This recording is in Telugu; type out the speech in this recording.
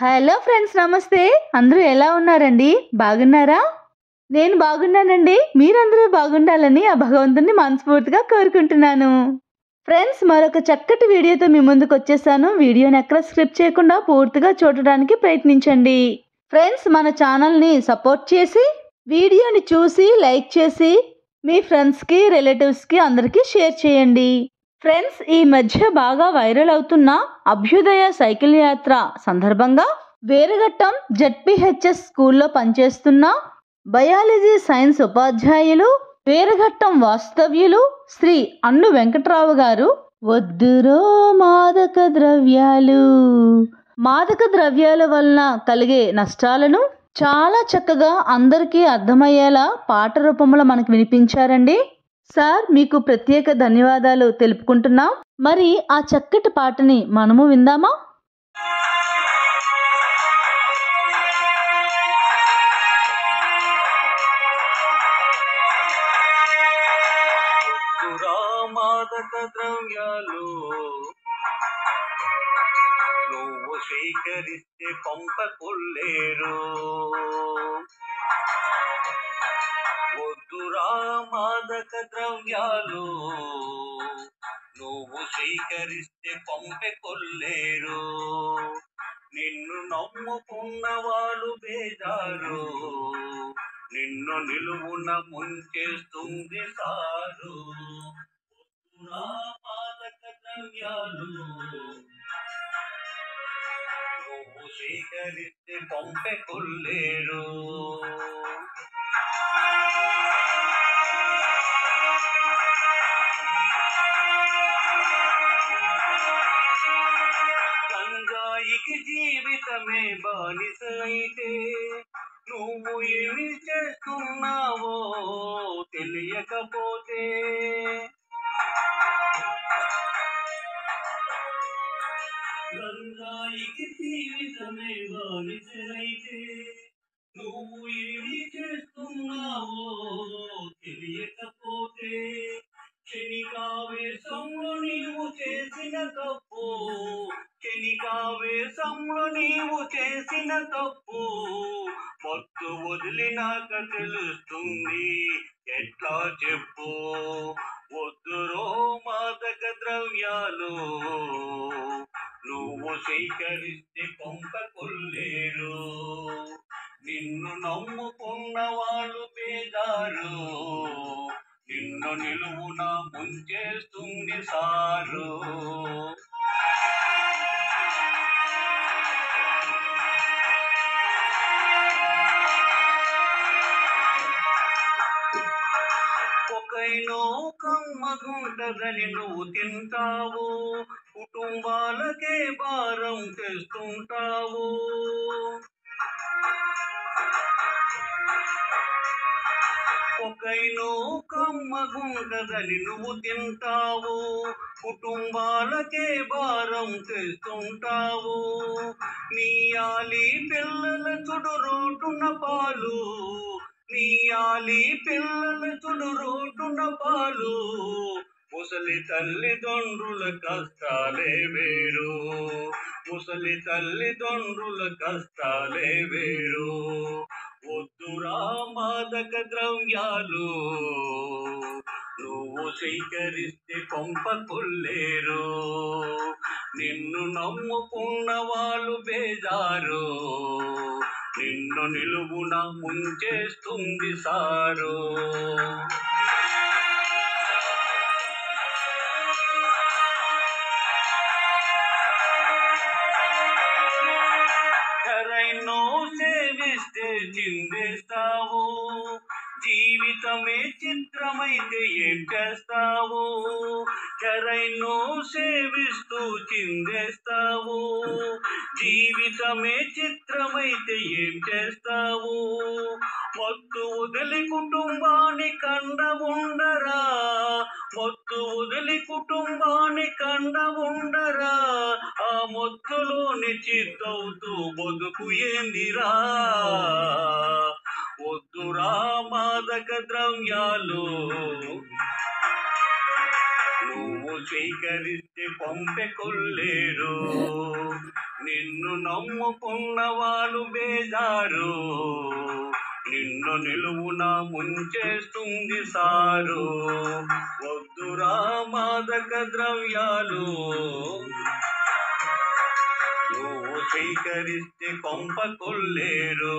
హలో ఫ్రెండ్స్, నమస్తే. అందరూ ఎలా ఉన్నారండి? బాగున్నారా? నేను బాగున్నానండి. మీరందరూ బాగుండాలని ఆ భగవంతుని మనస్ఫూర్తిగా కోరుకుంటున్నాను. ఫ్రెండ్స్, మరొక చక్కటి వీడియోతో మీ ముందుకు వచ్చేసాను. వీడియోని ఎక్కడ స్కిప్ చేయకుండా పూర్తిగా చూడడానికి ప్రయత్నించండి. ఫ్రెండ్స్, మన ఛానల్ని సపోర్ట్ చేసి వీడియోని చూసి లైక్ చేసి మీ ఫ్రెండ్స్కి రిలేటివ్స్కి అందరికీ షేర్ చేయండి. ఫ్రెండ్స్, ఈ మధ్య బాగా వైరల్ అవుతున్న అభ్యుదయ సైకిల్ యాత్ర సందర్భంగా వేరగట్టం జెడ్పీహెచ్ఎస్ స్కూల్లో పనిచేస్తున్న బయాలజీ సైన్స్ ఉపాధ్యాయులు, వేరగట్టం వాస్తవ్యులు శ్రీ అన్ను వెంకట్రావు గారు వద్దురో మాదక ద్రవ్యాల వలన కలిగే నష్టాలను చాలా చక్కగా అందరికీ అర్థమయ్యేలా పాట రూపంలో మనకు వినిపించారండి. సార్, మీకు ప్రత్యేక ధన్యవాదాలు తెలుపుకుంటున్నాం. మరి ఆ చక్కటి పాటని మనము విందామా? మాదక ద్రవ్యాలు నువ్వు స్వీకరిస్తే పంపకొల్లేరు. వద్దురా మాదక ద్రవ్యాలు నువ్వు స్వీకరిస్తే పంపకొల్లేరు. నిన్ను నమ్ముకున్న వాళ్ళు బేజారు, నిన్ను నిలువున ముంచేస్తుంది సారు. వద్దురా మాదక ద్రవ్యాలు నువ్వు స్వీకరిస్తే పంపకొల్లేరు. గంజాయికి జీవితమే బానిస అయితే నువ్వు ఏమి చేస్తున్నావో తెలియకపోతే, గంజాయికి జీవితమే బానిస అయితే నువ్వు ఏమి చేస్తున్నావో తెలియకపోతే, క్షణికావేశంలో నీవు చేసిన తప్పు, క్షణికావేశంలో నీవు చేసిన తప్పు మత్తు వదిలినాక తెలుస్తుంది ఎట్లా చెప్పు. వద్దురో మాదక ద్రవ్యాలు నువ్వు స్వీకరిస్తే పంపకొల్లేరు. నిన్ను నమ్ముకున్న వాళ్ళు బేజారు, నిన్ను నిలువున ముంచేస్తుంది సారు. ఒకైనో కమ్మగుంటదని నువ్వు తింటావు, కుటుంబాలకే భారం తెస్తుంటావు. ఒకైనో కమ్మగుంటదని నువ్వు తింటావు, కుటుంబాలకే భారం తెస్తుంటావు. నీ ఆలి పిల్లల చుడు రోడ్డున పాలు, నీ ఆలి పిల్లల చుడు రోడ్డున పాలు. ముసలి తల్లిదండ్రుల కష్టాలే వేరు, ముసలి తల్లిదండ్రుల కష్టాలే వేరు. వద్దురా మాదక ద్రవ్యాలు నువ్వు స్వీకరిస్తే పంపకొల్లేరు. నిన్ను నమ్ముకున్న వాళ్ళు బేజారు, నిన్ను నిలువున ముంచేస్తుంది సారు. ఎరైనో సేవిస్తే చిందేస్తావు, జీవితమే చిత్రమైతే ఏం చేస్తావు. ఎరైనో సేవిస్తూ చిందేస్తావు, జీవితమే చిత్రమైతే ఏం చేస్తావు. మత్తు వదిలి కుటుంబాన్ని కండ ఉండరా, మత్తు వదిలి కుటుంబాన్ని కండ ఉండరా. ఆ మత్తులోని చిత్తవుతూ బతుకు ఏందిరా. వద్దురా మాదక ద్రవ్యాలు నువ్వు స్వీకరిస్తే పంపెకొల్లేరు. నిన్ను నమ్ముకున్న వాళ్ళు బేజారు, నిన్ను నిలువున ముంచేస్తుంది సారు. వద్దురా మాదక ద్రవ్యాలు, నువ్వు స్వీకరిస్తే కొంప కొల్లేరు.